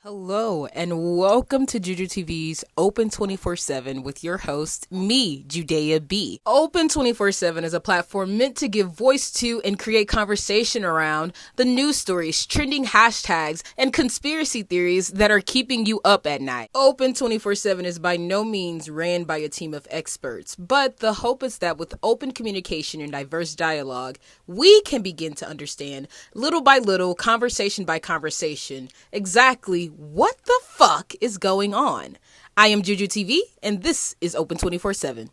Hello and welcome to JUJUTv's Open 24/7 with your host, me, Judea B. Open 24/7 is a platform meant to give voice to and create conversation around the news stories, trending hashtags, and conspiracy theories that are keeping you up at night. Open 24/7 is by no means ran by a team of experts, but the hope is that with open communication and diverse dialogue, we can begin to understand, little by little, conversation by conversation, exactly what the fuck is going on. I am JUJUTv, and this is Open 24/7.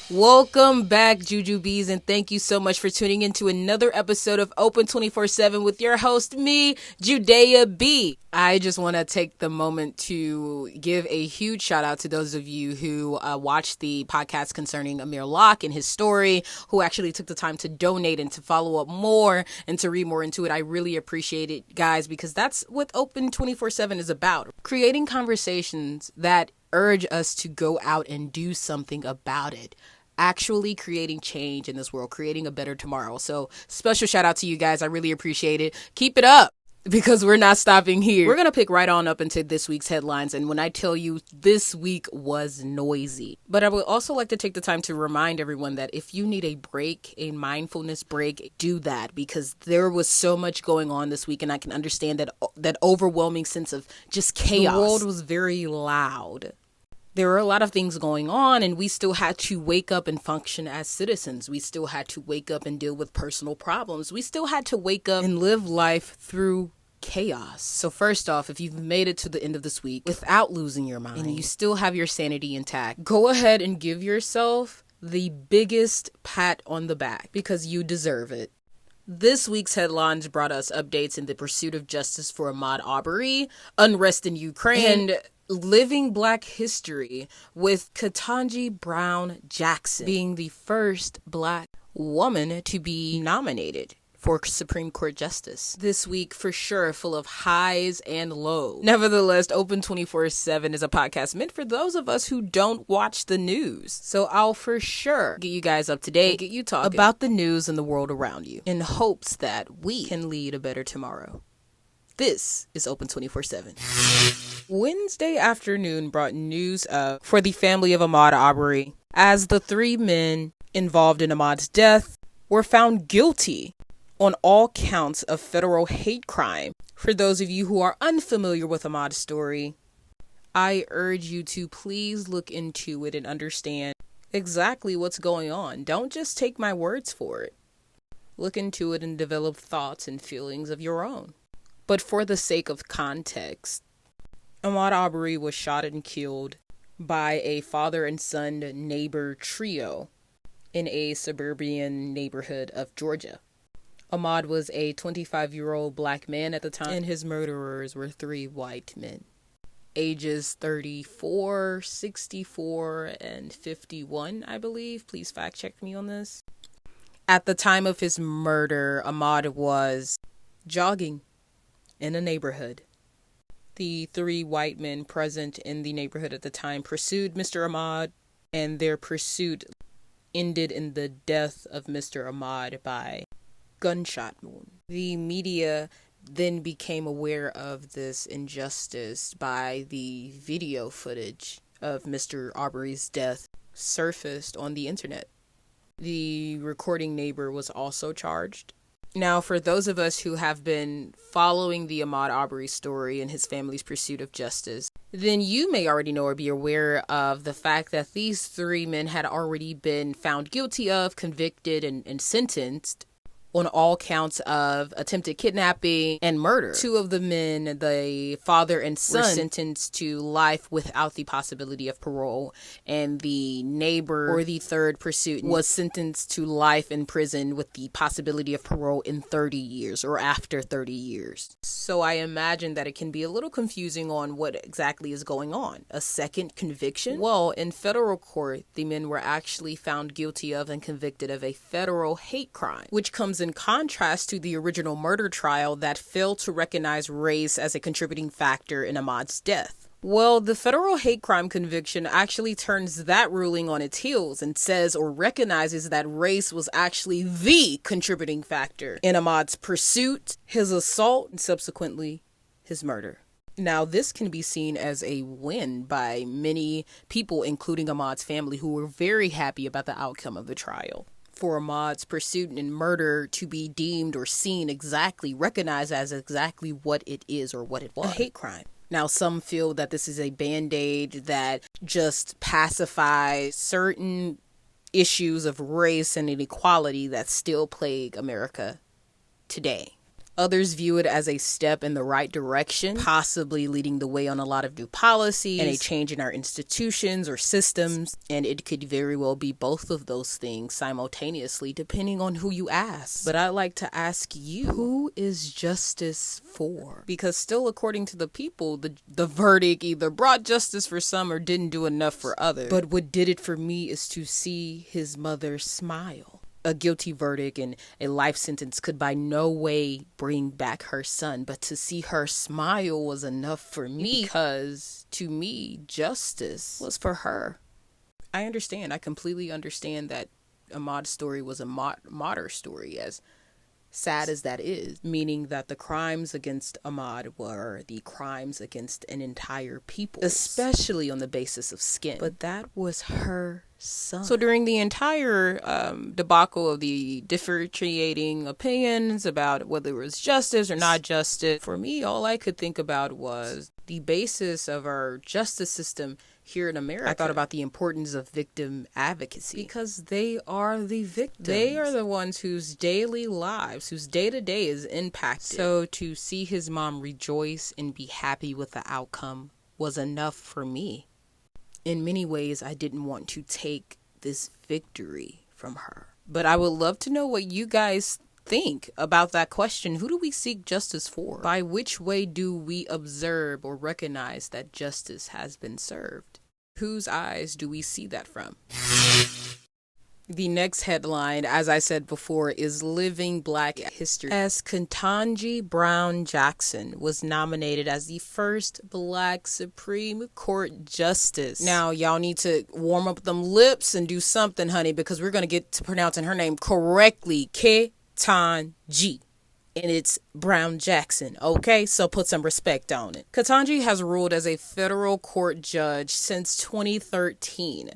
Welcome back, JujuBees, and thank you so much for tuning into another episode of Open 24/7 with your host, me, Judea B. I just want to take the moment to give a huge shout out to those of you who watched the podcast concerning Amir Locke and his story, who actually took the time to donate and to follow up more and to read more into it. I really appreciate it, guys, because that's what Open 24/7 is about. Creating conversations that urge us to go out and do something about it. Actually creating change in this world, creating a better tomorrow. So special shout out to you guys. I really appreciate it. Keep it up, because we're not stopping here. We're going to pick right on up into this week's headlines. And when I tell you this week was noisy, but I would also like to take the time to remind everyone that if you need a break, a mindfulness break, do that, because there was so much going on this week. And I can understand that overwhelming sense of just chaos. The world was very loud. There were a lot of things going on, and we still had to wake up and function as citizens. We still had to wake up and deal with personal problems. We still had to wake up and live life through chaos. So first off, if you've made it to the end of this week without losing your mind and you still have your sanity intact, go ahead and give yourself the biggest pat on the back, because you deserve it. This week's headlines brought us updates in the pursuit of justice for Ahmaud Arbery, unrest in Ukraine, and living Black history, with Ketanji Brown Jackson being the first Black woman to be nominated for Supreme Court Justice. This week, for sure, full of highs and lows. Nevertheless, Open 24/7 is a podcast meant for those of us who don't watch the news. So I'll for sure get you guys up to date, get you talking about the news and the world around you, in hopes that we can lead a better tomorrow. This is Open 24/7. Wednesday afternoon brought news for the family of Ahmaud Arbery, as the three men involved in Ahmaud's death were found guilty on all counts of federal hate crime. For those of you who are unfamiliar with Ahmaud's story, I urge you to please look into it and understand exactly what's going on. Don't just take my words for it. Look into it and develop thoughts and feelings of your own. But for the sake of context, Ahmaud Arbery was shot and killed by a father and son neighbor trio in a suburban neighborhood of Georgia. Ahmaud was a 25-year-old Black man at the time, and his murderers were three white men, ages 34, 64, and 51, I believe. Please fact check me on this. At the time of his murder, Ahmaud was jogging in a neighborhood. The three white men present in the neighborhood at the time pursued Mr. Ahmaud, and their pursuit ended in the death of Mr. Ahmaud by gunshot wound. The media then became aware of this injustice by the video footage of Mr. Arbery's death surfaced on the internet. The recording neighbor was also charged. Now, for those of us who have been following the Ahmaud Arbery story and his family's pursuit of justice, then you may already know or be aware of the fact that these three men had already been found guilty of, convicted, and sentenced on all counts of attempted kidnapping and murder. Two of the men, the father and son, were sentenced to life without the possibility of parole, and the neighbor, or the third pursuit, was sentenced to life in prison with the possibility of parole in 30 years or after 30 years. So I imagine that it can be a little confusing on what exactly is going on. A second conviction? Well, in federal court, the men were actually found guilty of and convicted of a federal hate crime, which comes in contrast to the original murder trial that failed to recognize race as a contributing factor in Ahmaud's death. Well, the federal hate crime conviction actually turns that ruling on its heels and says or recognizes that race was actually the contributing factor in Ahmaud's pursuit, his assault, and subsequently his murder. Now, this can be seen as a win by many people, including Ahmaud's family, who were very happy about the outcome of the trial. For Ahmaud's pursuit and murder to be deemed or seen exactly, recognized as exactly what it is or what it was, a hate crime. Now, some feel that this is a band-aid that just pacifies certain issues of race and inequality that still plague America today. Others view it as a step in the right direction, possibly leading the way on a lot of new policies and a change in our institutions or systems. And it could very well be both of those things simultaneously, depending on who you ask. But I'd like to ask you, who is justice for? Because still, according to the people, the verdict either brought justice for some or didn't do enough for others. But what did it for me is to see his mother smile. A guilty verdict and a life sentence could by no way bring back her son, but to see her smile was enough for me, because to me, justice was for her. I completely understand that Ahmaud's story was a martyr story, as sad as that is, meaning that the crimes against Ahmaud were the crimes against an entire people, especially on the basis of skin. But that was her son. So during the entire debacle of the differentiating opinions about whether it was justice or not justice, for me, all I could think about was the basis of our justice system here in America. I thought about the importance of victim advocacy, because they are the victims. They are the ones whose daily lives, whose day-to-day is impacted. So to see his mom rejoice and be happy with the outcome was enough for me. In many ways, I didn't want to take this victory from her. But I would love to know what you guys think about that question. Who do we seek justice for? By which way do we observe or recognize that justice has been served? Whose eyes do we see that from? The next headline, as I said before, is Living Black History, as Ketanji Brown Jackson was nominated as the first Black Supreme Court Justice. Now, y'all need to warm up them lips and do something, honey, because we're going to get to pronouncing her name correctly. Ketanji. And it's Brown Jackson, okay? So put some respect on it. Ketanji has ruled as a federal court judge since 2013.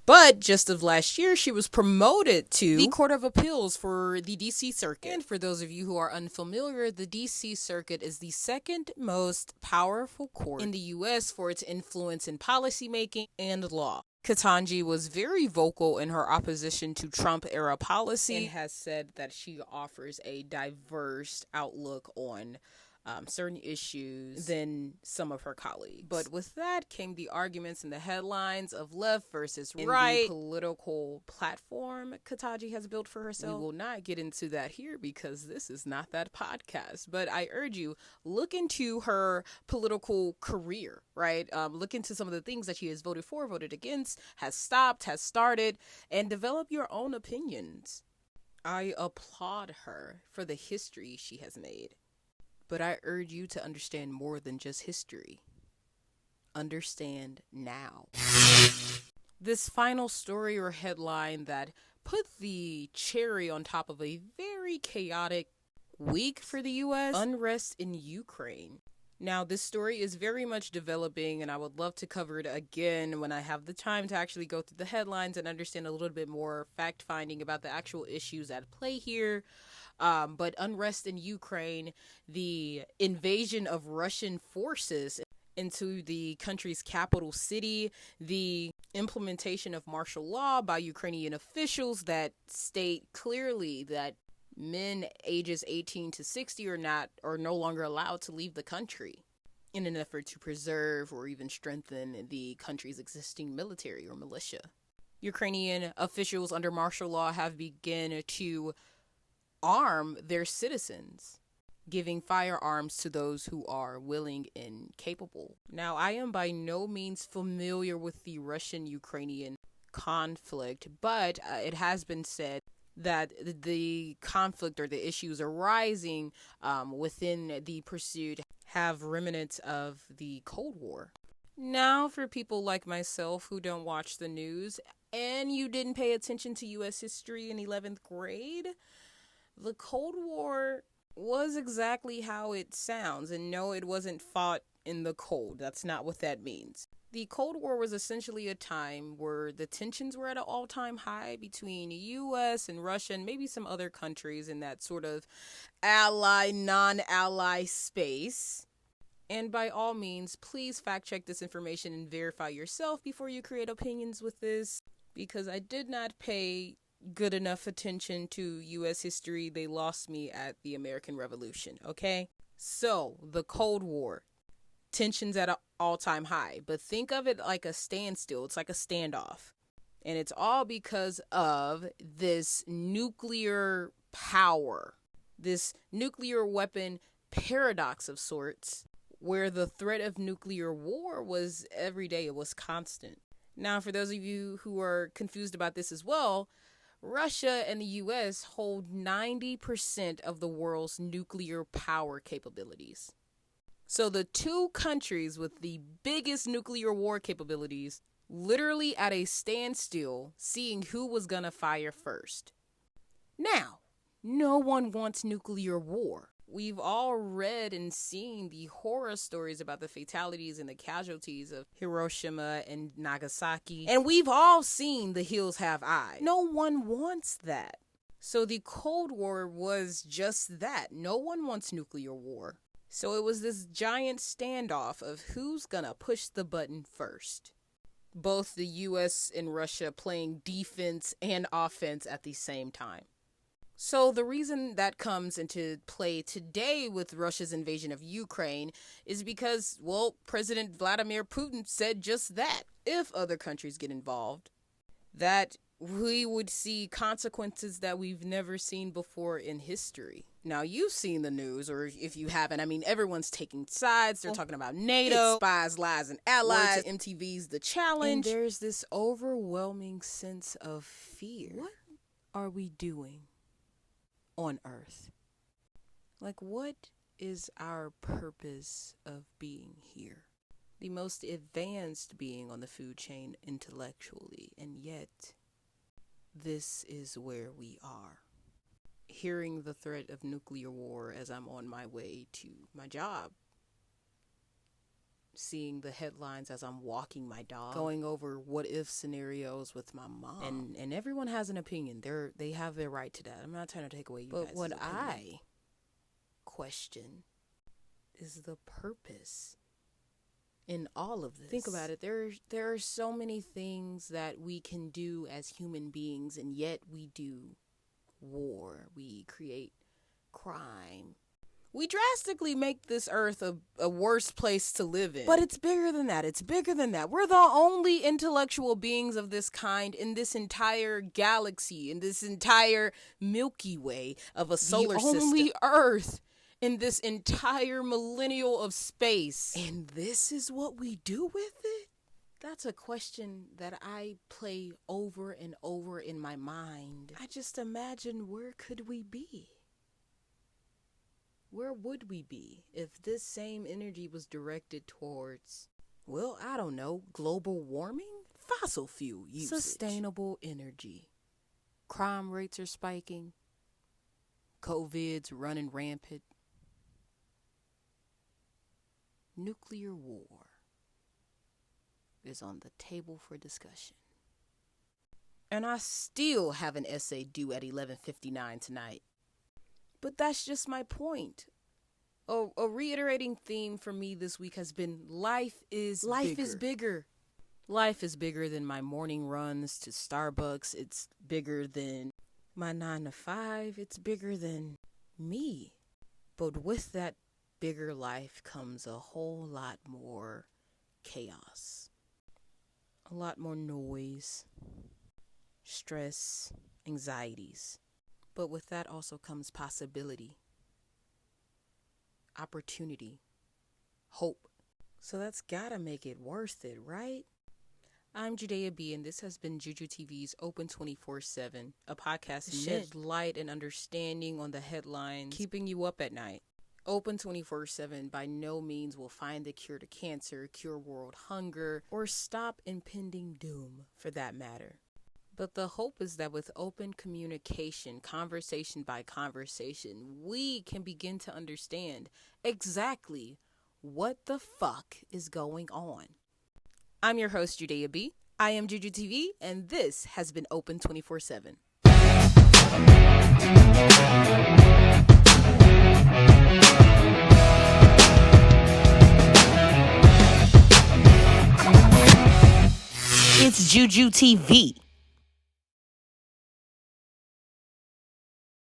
But just of last year, she was promoted to the Court of Appeals for the D.C. Circuit. And for those of you who are unfamiliar, the D.C. Circuit is the second most powerful court in the U.S. for its influence in policymaking and law. Ketanji was very vocal in her opposition to Trump-era policy and has said that she offers a diverse outlook on certain issues than some of her colleagues. But with that came the arguments and the headlines of left versus right, the political platform Ketanji has built for herself. We will not get into that here because this is not that podcast. But I urge you, look into her political career, right? Look into some of the things that she has voted for, voted against, has stopped, has started, and develop your own opinions. I applaud her for the history she has made. But I urge you to understand more than just history. Understand now. This final story or headline that put the cherry on top of a very chaotic week for the U.S., unrest in Ukraine. Now, this story is very much developing, and I would love to cover it again when I have the time to actually go through the headlines and understand a little bit more fact-finding about the actual issues at play here. But unrest in Ukraine, the invasion of Russian forces into the country's capital city, the implementation of martial law by Ukrainian officials that state clearly that men ages 18 to 60 are no longer allowed to leave the country in an effort to preserve or even strengthen the country's existing military or militia. Ukrainian officials under martial law have begun to arm their citizens, giving firearms to those who are willing and capable. Now, I am by no means familiar with the Russian-Ukrainian conflict, but it has been said that the conflict or the issues arising within the pursuit have remnants of the Cold War. Now, for people like myself who don't watch the news and you didn't pay attention to U.S. history in 11th grade, the Cold War was exactly how it sounds. And no, it wasn't fought in the cold. That's not what that means. The Cold War was essentially a time where the tensions were at an all-time high between U.S. and Russia and maybe some other countries in that sort of ally, non-ally space. And by all means, please fact check this information and verify yourself before you create opinions with this, because I did not pay good enough attention to U.S. history. They lost me at the American Revolution, okay? So, the Cold War. Tensions at an all-time high. But think of it like a standstill. It's like a standoff. And it's all because of this nuclear power. This nuclear weapon paradox of sorts, where the threat of nuclear war was every day. It was constant. Now, for those of you who are confused about this as well, Russia and the U.S. hold 90% of the world's nuclear power capabilities. So the two countries with the biggest nuclear war capabilities literally at a standstill, seeing who was gonna fire first. Now, no one wants nuclear war. We've all read and seen the horror stories about the fatalities and the casualties of Hiroshima and Nagasaki. And we've all seen The Hills Have Eyes. No one wants that. So the Cold War was just that. No one wants nuclear war. So it was this giant standoff of who's gonna push the button first. Both the US and Russia playing defense and offense at the same time. So the reason that comes into play today with Russia's invasion of Ukraine is because, well, President Vladimir Putin said just that. If other countries get involved, that we would see consequences that we've never seen before in history. Now, you've seen the news, or if you haven't, I mean, everyone's taking sides. They're talking about NATO, spies, lies, and allies, MTV's The Challenge. And there's this overwhelming sense of fear. What are we doing on Earth? Like, what is our purpose of being here? The most advanced being on the food chain intellectually, and yet this is where we are. Hearing the threat of nuclear war as I'm on my way to my job. Seeing the headlines as I'm walking my dog. Going over what if scenarios with my mom. And everyone has an opinion. They have their right to that. I'm not trying to take away you guys' opinion. But what I question is the purpose in all of this. Think about it. There are so many things that we can do as human beings, and yet we do war. We create crime. We drastically make this earth a worse place to live in. But it's bigger than that. It's bigger than that. We're the only intellectual beings of this kind in this entire galaxy, in this entire Milky Way of a solar system. The only Earth in this entire millennial of space. And this is what we do with it? That's a question that I play over and over in my mind. I just imagine, where could we be? Where would we be if this same energy was directed towards, well, I don't know, global warming? Fossil fuel usage. Sustainable energy. Crime rates are spiking. COVID's running rampant. Nuclear war is on the table for discussion. And I still have an essay due at 11:59 tonight. But that's just my point. A reiterating theme for me this week has been life is bigger. Life is bigger than my morning runs to Starbucks. It's bigger than my 9 to 5. It's bigger than me. But with that bigger life comes a whole lot more chaos. A lot more noise, stress, anxieties. But with that also comes possibility, opportunity, hope. So that's gotta make it worth it, right? I'm JUJUTv, and this has been JUJUTv's Open 24/7, a podcast to shed light and understanding on the headlines, keeping you up at night. Open 24/7 by no means will find the cure to cancer, cure world hunger, or stop impending doom for that matter. But the hope is that with open communication, conversation by conversation, we can begin to understand exactly what the fuck is going on. I'm your host, JUJUTv. I am JUJUTv, and this has been Open 24/7. It's JUJUTv.